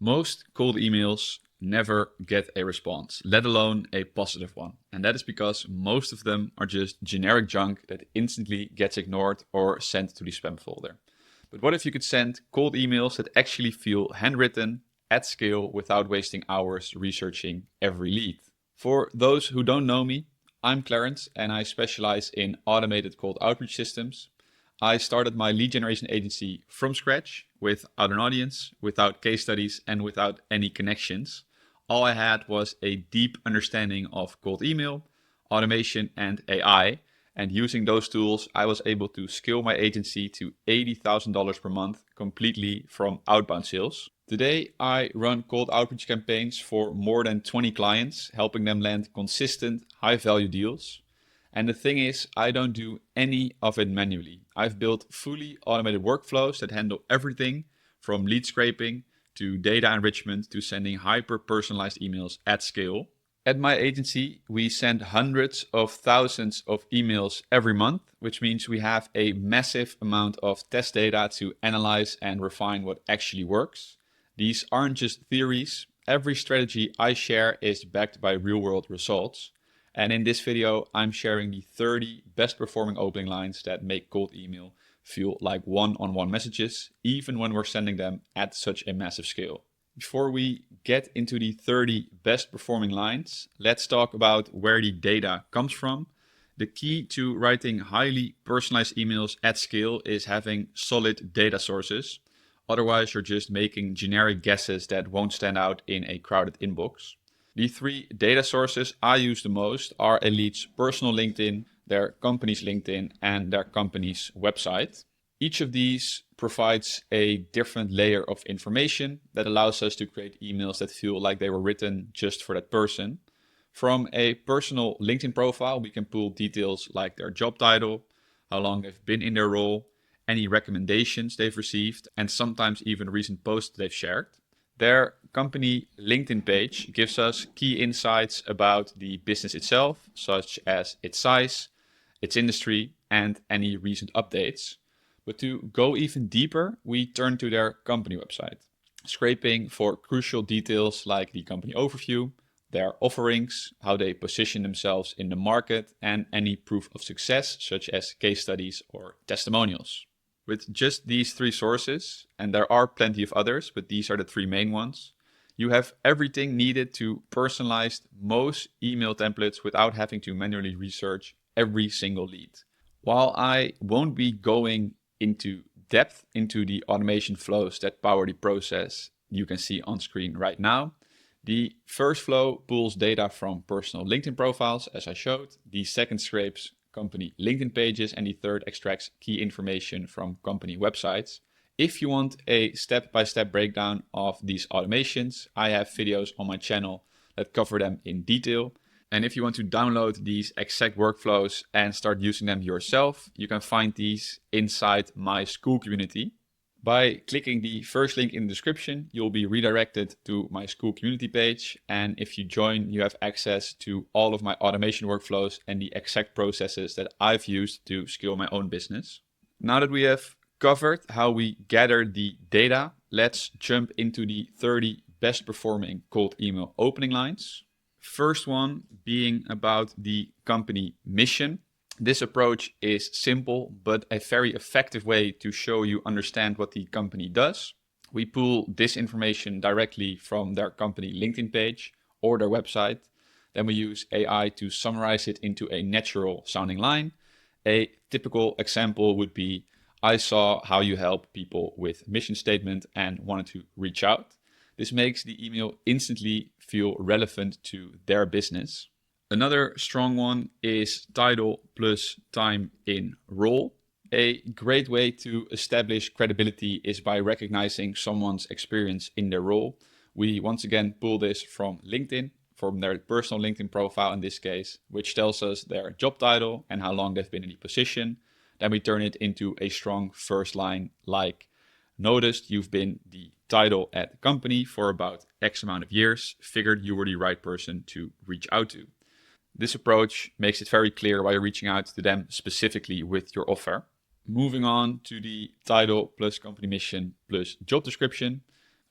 Most cold emails never get a response, let alone a positive one. And that is because most of them are just generic junk that instantly gets ignored or sent to the spam folder. But what if you could send cold emails that actually feel handwritten, at scale, without wasting hours researching every lead? For those who don't know me, I'm Clarence and I specialize in automated cold outreach systems. I started my lead generation agency from scratch without an audience, without case studies, and without any connections. All I had was a deep understanding of cold email, automation, and AI. And using those tools, I was able to scale my agency to $80,000 per month completely from outbound sales. Today, I run cold outreach campaigns for more than 20 clients, helping them land consistent, high-value deals. And the thing is, I don't do any of it manually. I've built fully automated workflows that handle everything from lead scraping to data enrichment to sending hyper-personalized emails at scale. At my agency, we send hundreds of thousands of emails every month, which means we have a massive amount of test data to analyze and refine what actually works. These aren't just theories. Every strategy I share is backed by real-world results. And in this video, I'm sharing the 30 best performing opening lines that make cold email feel like one-on-one messages, even when we're sending them at such a massive scale. Before we get into the 30 best performing lines, let's talk about where the data comes from. The key to writing highly personalized emails at scale is having solid data sources. Otherwise, you're just making generic guesses that won't stand out in a crowded inbox. The three data sources I use the most are a lead's personal LinkedIn, their company's LinkedIn, and their company's website. Each of these provides a different layer of information that allows us to create emails that feel like they were written just for that person. From a personal LinkedIn profile, we can pull details like their job title, how long they've been in their role, any recommendations they've received, and sometimes even recent posts they've shared. Their company LinkedIn page gives us key insights about the business itself, such as its size, its industry, and any recent updates. But to go even deeper, we turn to their company website, scraping for crucial details like the company overview, their offerings, how they position themselves in the market, and any proof of success, such as case studies or testimonials. With just these three sources, and there are plenty of others, but these are the three main ones, you have everything needed to personalize most email templates without having to manually research every single lead. While I won't be going into depth into the automation flows that power the process you can see on screen right now, the first flow pulls data from personal LinkedIn profiles, as I showed. The second scrapes company LinkedIn pages, and the third extracts key information from company websites. If you want a step-by-step breakdown of these automations, I have videos on my channel that cover them in detail. And if you want to download these exact workflows and start using them yourself, you can find these inside my school community. By clicking the first link in the description, you'll be redirected to my school community page. And if you join, you have access to all of my automation workflows and the exact processes that I've used to scale my own business. Now that we have covered how we gather the data, let's jump into the 30 best performing cold email opening lines. First one being about the company mission. This approach is simple, but a very effective way to show you understand what the company does. We pull this information directly from their company LinkedIn page or their website. Then we use AI to summarize it into a natural sounding line. A typical example would be, I saw how you help people with mission statement and wanted to reach out. This makes the email instantly feel relevant to their business. Another strong one is title plus time in role. A great way to establish credibility is by recognizing someone's experience in their role. We once again pull this from LinkedIn, from their personal LinkedIn profile in this case, which tells us their job title and how long they've been in the position. Then we turn it into a strong first line like, noticed you've been the title at the company for about X amount of years, figured you were the right person to reach out to. This approach makes it very clear why you're reaching out to them specifically with your offer. Moving on to the title plus company mission plus job description.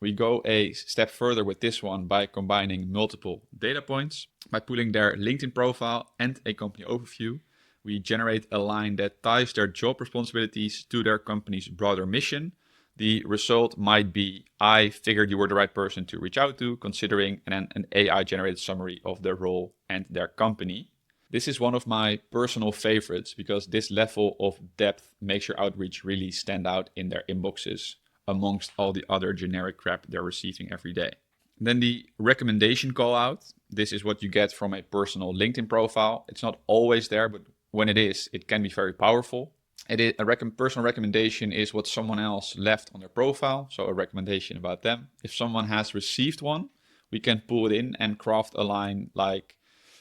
We go a step further with this one by combining multiple data points. By pulling their LinkedIn profile and a company overview, we generate a line that ties their job responsibilities to their company's broader mission. The result might be, I figured you were the right person to reach out to, considering an AI-generated summary of their role and their company. This is one of my personal favorites because this level of depth makes your outreach really stand out in their inboxes amongst all the other generic crap they're receiving every day. Then the recommendation call out. This is what you get from a personal LinkedIn profile. It's not always there, but when it is, it can be very powerful. Personal recommendation is what someone else left on their profile, so a recommendation about them. If someone has received one, we can pull it in and craft a line like,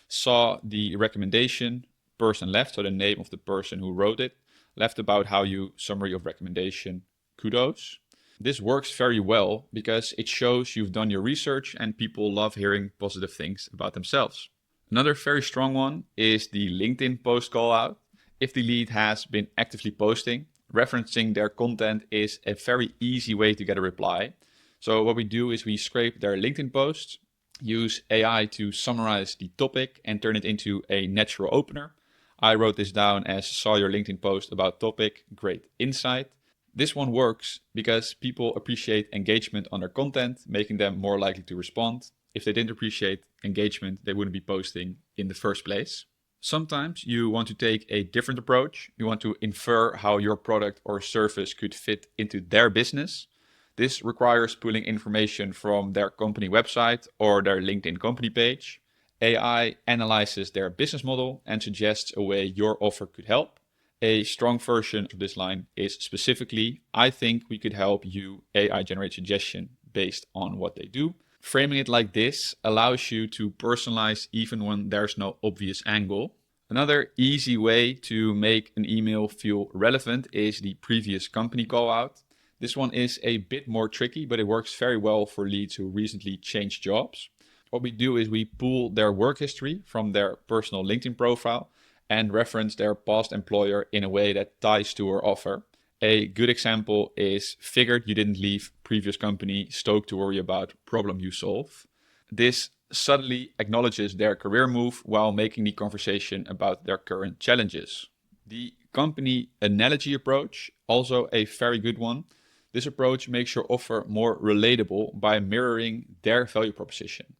saw the recommendation, person left, so the name of the person who wrote it, left about how you, summary of recommendation, kudos. This works very well because it shows you've done your research and people love hearing positive things about themselves. Another very strong one is the LinkedIn post call out. If the lead has been actively posting, referencing their content is a very easy way to get a reply. So what we do is we scrape their LinkedIn posts, use AI to summarize the topic and turn it into a natural opener. I wrote this down as saw your LinkedIn post about topic, great insight. This one works because people appreciate engagement on their content, making them more likely to respond. If they didn't appreciate engagement, they wouldn't be posting in the first place. Sometimes you want to take a different approach. You want to infer how your product or service could fit into their business. This requires pulling information from their company website or their LinkedIn company page. AI analyzes their business model and suggests a way your offer could help. A strong version of this line is specifically, I think we could help you AI generate suggestion based on what they do. Framing it like this allows you to personalize even when there's no obvious angle. Another easy way to make an email feel relevant is the previous company call out. This one is a bit more tricky, but it works very well for leads who recently changed jobs. What we do is we pull their work history from their personal LinkedIn profile and reference their past employer in a way that ties to our offer. A good example is figured you didn't leave previous company stoked to worry about problem you solve. This subtly acknowledges their career move while making the conversation about their current challenges. The company analogy approach, also a very good one. This approach makes your offer more relatable by mirroring their value proposition.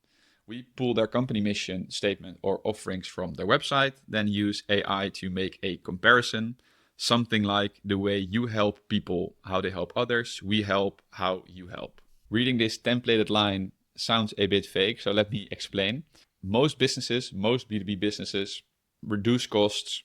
We pull their company mission statement or offerings from their website, then use AI to make a comparison. Something like the way you help people, how they help others, we help, how you help. Reading this templated line sounds a bit fake, so let me explain. Most businesses, most B2B businesses, reduce costs,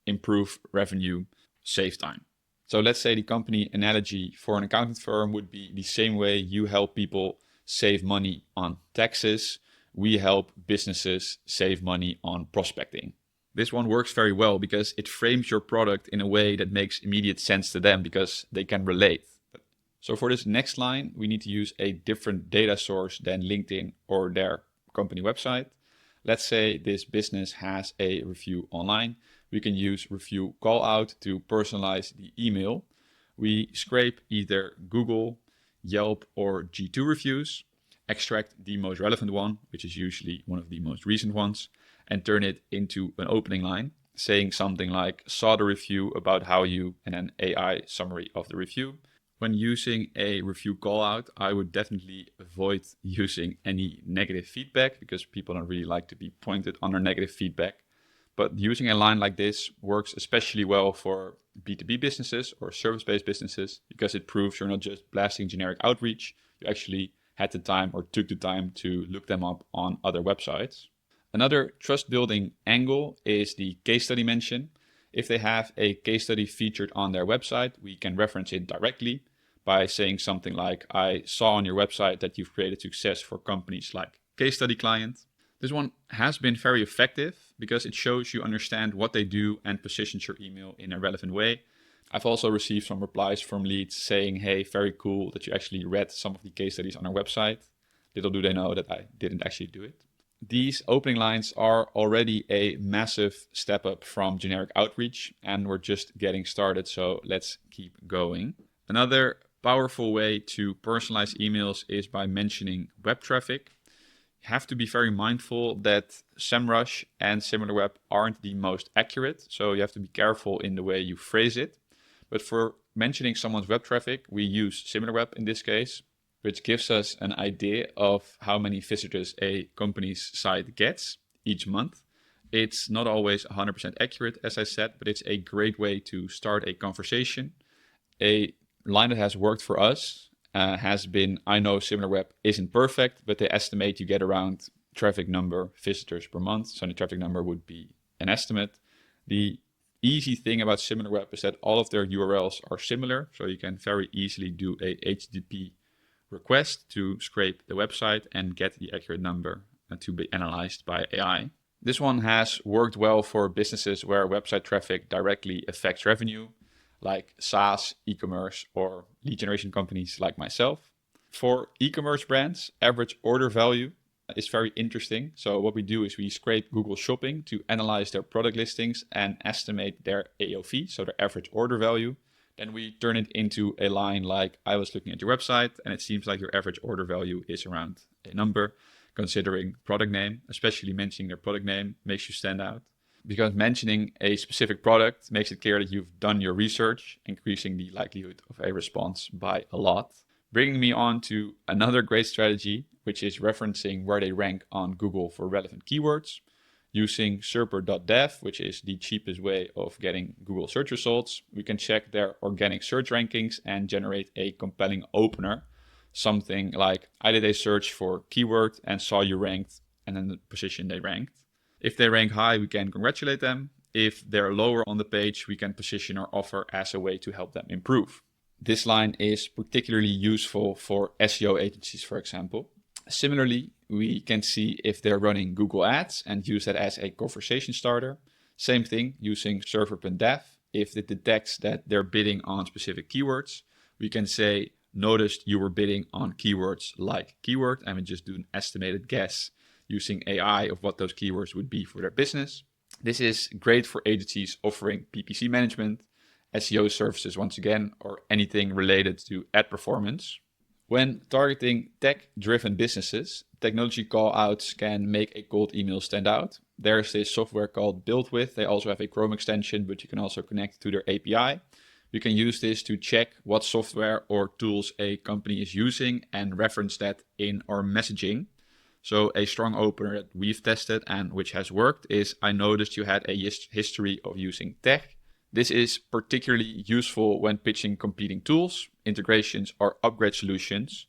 improve revenue, save time. So let's say the company analogy for an accounting firm would be the same way you help people save money on taxes. We help businesses save money on prospecting. This one works very well because it frames your product in a way that makes immediate sense to them because they can relate. So for this next line, we need to use a different data source than LinkedIn or their company website. Let's say this business has a review online. We can use review call out to personalize the email. We scrape either Google, Yelp, or G2 reviews, extract the most relevant one, which is usually one of the most recent ones, and turn it into an opening line, saying something like, saw the review about how you, and an AI summary of the review. When using a review call out, I would definitely avoid using any negative feedback because people don't really like to be pointed under negative feedback. But using a line like this works especially well for B2B businesses or service-based businesses because it proves you're not just blasting generic outreach, you actually had the time or took the time to look them up on other websites. Another trust building angle is the case study mention. If they have a case study featured on their website, we can reference it directly by saying something like, I saw on your website that you've created success for companies like case study client. This one has been very effective because it shows you understand what they do and positions your email in a relevant way. I've also received some replies from leads saying, hey, very cool that you actually read some of the case studies on our website. Little do they know that I didn't actually do it. These opening lines are already a massive step up from generic outreach, and we're just getting started, so let's keep going. Another powerful way to personalize emails is by mentioning web traffic. You have to be very mindful that SEMrush and SimilarWeb aren't the most accurate, so you have to be careful in the way you phrase it. But for mentioning someone's web traffic, we use SimilarWeb in this case, which gives us an idea of how many visitors a company's site gets each month. It's not always 100% accurate, as I said, but it's a great way to start a conversation. A line that has worked for us has been, I know SimilarWeb isn't perfect, but they estimate you get around traffic number visitors per month. So the traffic number would be an estimate. The easy thing about SimilarWeb is that all of their URLs are similar. So you can very easily do a HTTP request to scrape the website and get the accurate number to be analyzed by AI. This one has worked well for businesses where website traffic directly affects revenue, like SaaS, e-commerce, or lead generation companies like myself. For e-commerce brands, average order value is very interesting. So what we do is we scrape Google Shopping to analyze their product listings and estimate their AOV, so their average order value. Then we turn it into a line like, I was looking at your website and it seems like your average order value is around a number. Considering product name, especially mentioning their product name, makes you stand out. Because mentioning a specific product makes it clear that you've done your research, increasing the likelihood of a response by a lot. Bringing me on to another great strategy, which is referencing where they rank on Google for relevant keywords. Using serper.dev, which is the cheapest way of getting Google search results, we can check their organic search rankings and generate a compelling opener. Something like, I did a search for keyword and saw you ranked, and then the position they ranked. If they rank high, we can congratulate them. If they're lower on the page, we can position our offer as a way to help them improve. This line is particularly useful for SEO agencies, for example. Similarly, we can see if they're running Google Ads and use that as a conversation starter. Same thing using server.dev. If it detects that they're bidding on specific keywords, we can say, noticed you were bidding on keywords like keyword, and we just do an estimated guess using AI of what those keywords would be for their business. This is great for agencies offering PPC management, SEO services once again, or anything related to ad performance. When targeting tech-driven businesses, technology call-outs can make a cold email stand out. There's this software called BuildWith. They also have a Chrome extension, but you can also connect to their API. You can use this to check what software or tools a company is using and reference that in our messaging. So a strong opener that we've tested and which has worked is, I noticed you had a history of using tech. This is particularly useful when pitching competing tools, integrations, or upgrade solutions.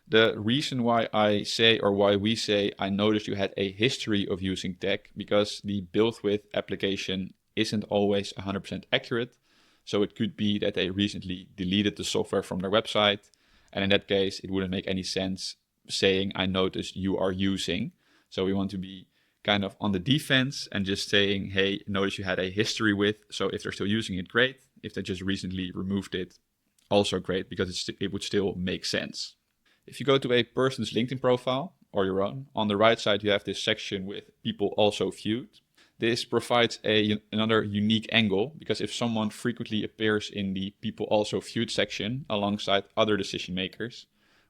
The reason why we say I noticed you had a history of using tech, because the BuildWith application isn't always 100% accurate. So it could be that they recently deleted the software from their website. And in that case, it wouldn't make any sense saying, I noticed you are using. So we want to be kind of on the defense and just saying, hey, notice you had a history with. So if they're still using it, great. If they just recently removed it, also great, because it would still make sense. If you go to a person's LinkedIn profile or your own, on the right side, you have this section with people also viewed. This provides another unique angle, because if someone frequently appears in the people also viewed section alongside other decision makers,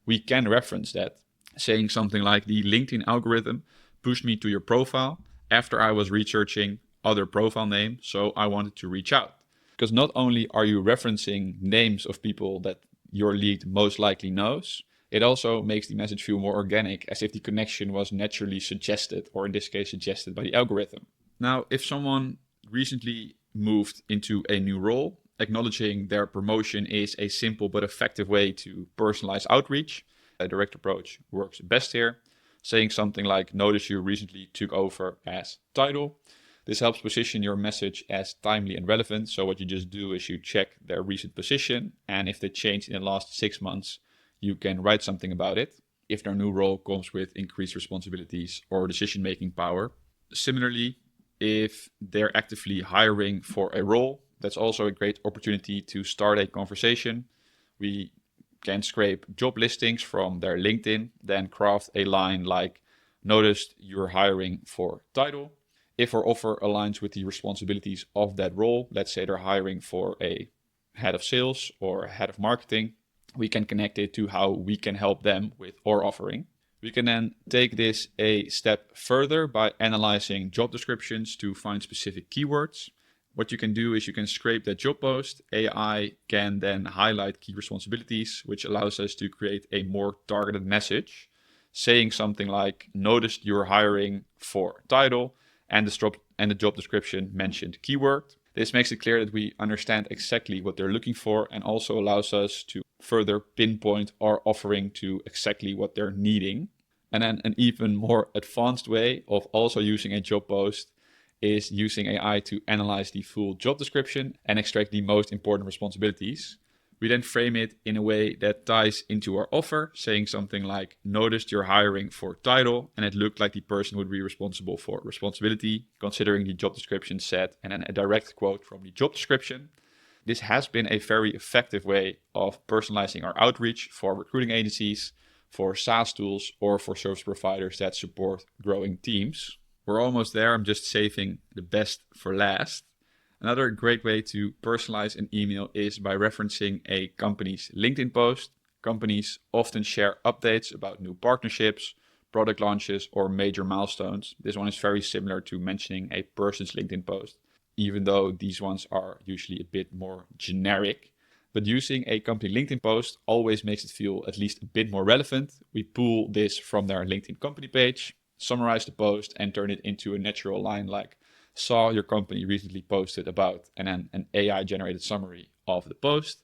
we can reference that, saying something like, the LinkedIn algorithm pushed me to your profile after I was researching other profile names, so I wanted to reach out. Because not only are you referencing names of people that your lead most likely knows, it also makes the message feel more organic, as if the connection was naturally suggested, or in this case suggested by the algorithm. Now, if someone recently moved into a new role, acknowledging their promotion is a simple but effective way to personalize outreach. A direct approach works best here. Saying something like, notice you recently took over as title. This helps position your message as timely and relevant. So what you just do is you check their recent position, and if they changed in the last 6 months, you can write something about it. If their new role comes with increased responsibilities or decision-making power. Similarly, if they're actively hiring for a role, that's also a great opportunity to start a conversation. We can scrape job listings from their LinkedIn, then craft a line like, noticed you're hiring for title. If our offer aligns with the responsibilities of that role, let's say they're hiring for a head of sales or a head of marketing, we can connect it to how we can help them with our offering. We can then take this a step further by analyzing job descriptions to find specific keywords. What you can do is you can scrape that job post. AI can then highlight key responsibilities, which allows us to create a more targeted message, saying something like, noticed you're hiring for title, and the job description mentioned keyword. This makes it clear that we understand exactly what they're looking for and also allows us to further pinpoint our offering to exactly what they're needing. And then an even more advanced way of also using a job post is using AI to analyze the full job description and extract the most important responsibilities. We then frame it in a way that ties into our offer, saying something like, noticed you're hiring for title, and it looked like the person would be responsible for responsibility, considering the job description set, and then a direct quote from the job description. This has been a very effective way of personalizing our outreach for recruiting agencies, for SaaS tools, or for service providers that support growing teams. We're almost there. I'm just saving the best for last. Another great way to personalize an email is by referencing a company's LinkedIn post. Companies often share updates about new partnerships, product launches, or major milestones. This one is very similar to mentioning a person's LinkedIn post, even though these ones are usually a bit more generic. But using a company LinkedIn post always makes it feel at least a bit more relevant. We pull this from their LinkedIn company page, summarize the post, and turn it into a natural line like, saw your company recently posted about, and then an AI generated summary of the post.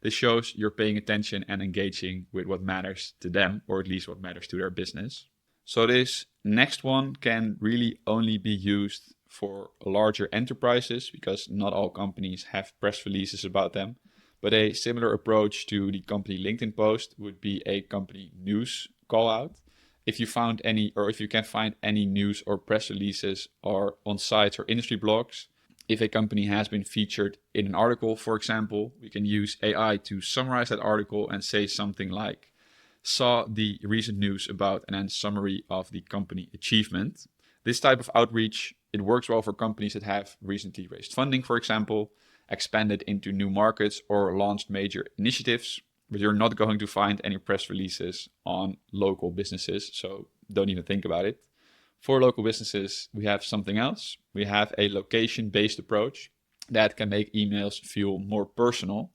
This shows you're paying attention and engaging with what matters to them, or at least what matters to their business. So this next one can really only be used for larger enterprises because not all companies have press releases about them. But a similar approach to the company LinkedIn post would be a company news call out. If you found any, or if you can find any news or press releases or on sites or industry blogs, if a company has been featured in an article, for example, we can use AI to summarize that article and say something like, saw the recent news about, and then summary of the company achievement. This type of outreach, it works well for companies that have recently raised funding, for example, expanded into new markets or launched major initiatives. But you're not going to find any press releases on local businesses, so don't even think about it. For local businesses, we have something else. We have a location-based approach that can make emails feel more personal.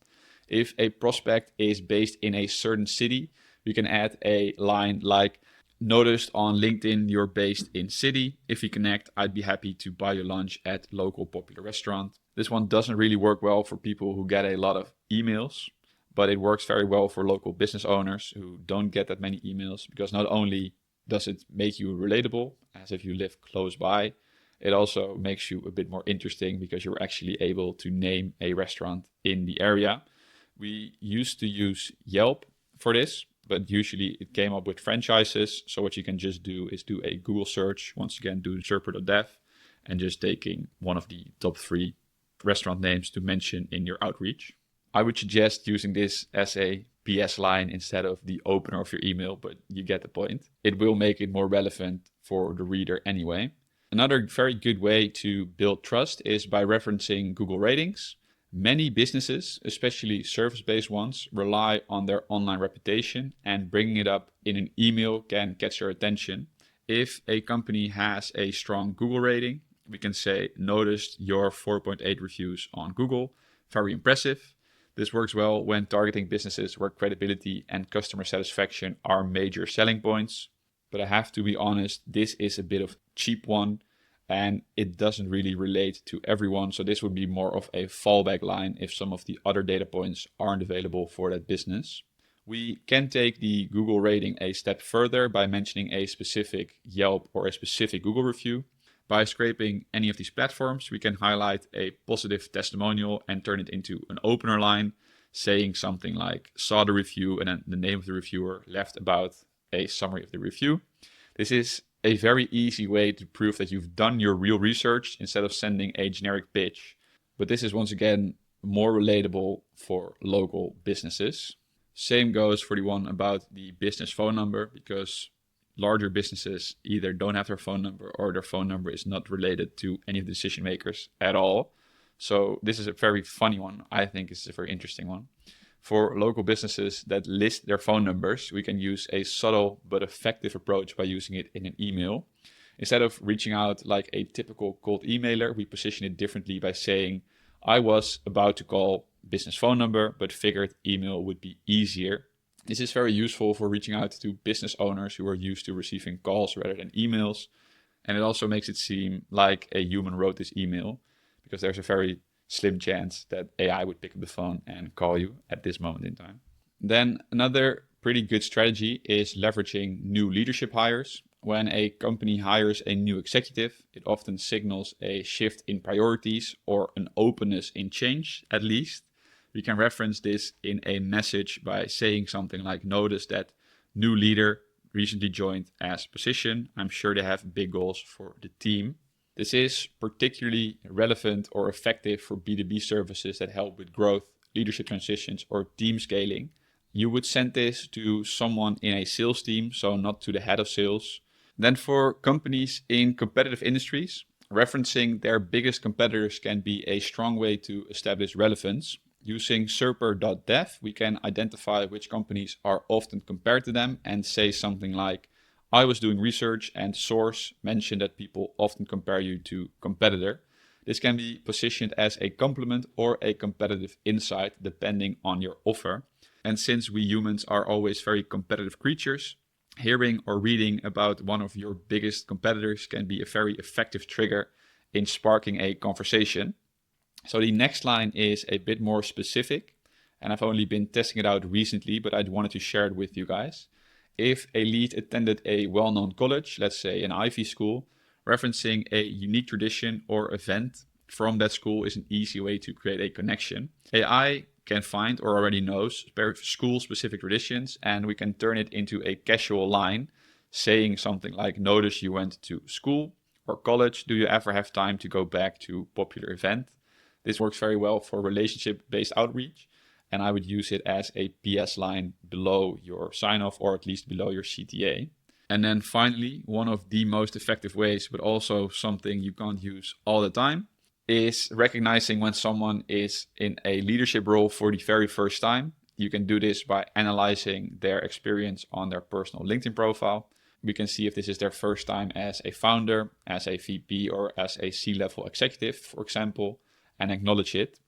If a prospect is based in a certain city, we can add a line like, noticed on LinkedIn you're based in city. If we connect, I'd be happy to buy you lunch at local popular restaurant. This one doesn't really work well for people who get a lot of emails, but it works very well for local business owners who don't get that many emails, because not only does it make you relatable, as if you live close by, it also makes you a bit more interesting because you're actually able to name a restaurant in the area. We used to use Yelp for this, but usually it came up with franchises. So what you can just do is do a Google search. Once again, do serper.dev and just taking one of the top 3 restaurant names to mention in your outreach. I would suggest using this as a PS line instead of the opener of your email, but you get the point. It will make it more relevant for the reader anyway. Another very good way to build trust is by referencing Google ratings. Many businesses, especially service-based ones, rely on their online reputation, and bringing it up in an email can catch their attention. If a company has a strong Google rating, we can say, noticed your 4.8 reviews on Google, very impressive. This works well when targeting businesses where credibility and customer satisfaction are major selling points. But I have to be honest, this is a bit of a cheap one and it doesn't really relate to everyone. So this would be more of a fallback line if some of the other data points aren't available for that business. We can take the Google rating a step further by mentioning a specific Yelp or a specific Google review. By scraping any of these platforms, we can highlight a positive testimonial and turn it into an opener line, saying something like, saw the review, and then the name of the reviewer, left about a summary of the review. This is a very easy way to prove that you've done your real research instead of sending a generic pitch. But this is once again more relatable for local businesses. Same goes for the one about the business phone number, because larger businesses either don't have their phone number or their phone number is not related to any of the decision makers at all. So this is a very funny one. I think it's a very interesting one. For local businesses that list their phone numbers, we can use a subtle but effective approach by using it in an email. Instead of reaching out like a typical cold emailer, we position it differently by saying, I was about to call business phone number, but figured email would be easier. This is very useful for reaching out to business owners who are used to receiving calls rather than emails. And it also makes it seem like a human wrote this email, because there's a very slim chance that AI would pick up the phone and call you at this moment in time. Then another pretty good strategy is leveraging new leadership hires. When a company hires a new executive, it often signals a shift in priorities or an openness in change, at least. We can reference this in a message by saying something like, notice that new leader recently joined as position. I'm sure they have big goals for the team. This is particularly relevant or effective for B2B services that help with growth, leadership transitions, or team scaling. You would send this to someone in a sales team, so not to the head of sales. Then for companies in competitive industries, referencing their biggest competitors can be a strong way to establish relevance. Using serper.dev, we can identify which companies are often compared to them and say something like, I was doing research and source mentioned that people often compare you to competitor. This can be positioned as a compliment or a competitive insight depending on your offer. And since we humans are always very competitive creatures, hearing or reading about one of your biggest competitors can be a very effective trigger in sparking a conversation. So the next line is a bit more specific, and I've only been testing it out recently, but I wanted to share it with you guys. If a lead attended a well-known college, let's say an Ivy school, referencing a unique tradition or event from that school is an easy way to create a connection. AI can find or already knows school-specific traditions, and we can turn it into a casual line, saying something like, notice you went to school or college. Do you ever have time to go back to popular event? This works very well for relationship-based outreach, and I would use it as a PS line below your sign-off or at least below your CTA. And then finally, one of the most effective ways, but also something you can't use all the time, is recognizing when someone is in a leadership role for the very first time. You can do this by analyzing their experience on their personal LinkedIn profile. We can see if this is their first time as a founder, as a VP, or as a C-level executive, for example, and acknowledge it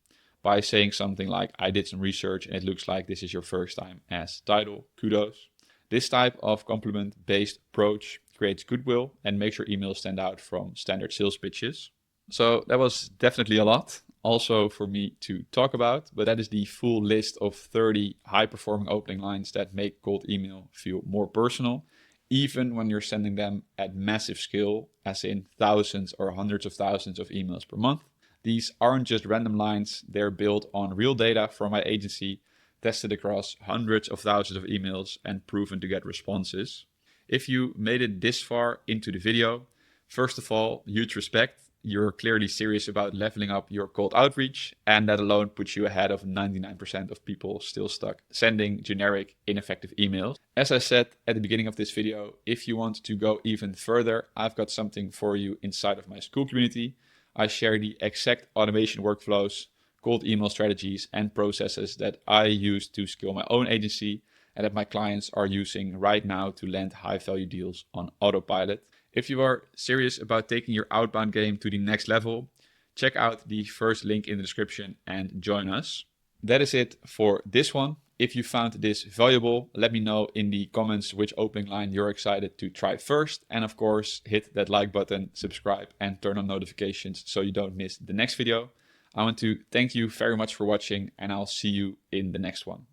by saying something like, I did some research and it looks like this is your first time as title, kudos. This type of compliment-based approach creates goodwill and makes your email stand out from standard sales pitches. So that was definitely a lot also for me to talk about, but that is the full list of 30 high-performing opening lines that make cold email feel more personal, even when you're sending them at massive scale, as in thousands or hundreds of thousands of emails per month. These aren't just random lines, they're built on real data from my agency, tested across hundreds of thousands of emails and proven to get responses. If you made it this far into the video, first of all, huge respect. You're clearly serious about leveling up your cold outreach, and that alone puts you ahead of 99% of people still stuck sending generic, ineffective emails. As I said at the beginning of this video, if you want to go even further, I've got something for you inside of my school community. I share the exact automation workflows, cold email strategies, and processes that I use to scale my own agency and that my clients are using right now to land high-value deals on autopilot. If you are serious about taking your outbound game to the next level, check out the first link in the description and join us. That is it for this one. If you found this valuable, let me know in the comments which opening line you're excited to try first. And of course, hit that like button, subscribe, and turn on notifications so you don't miss the next video. I want to thank you very much for watching, and I'll see you in the next one.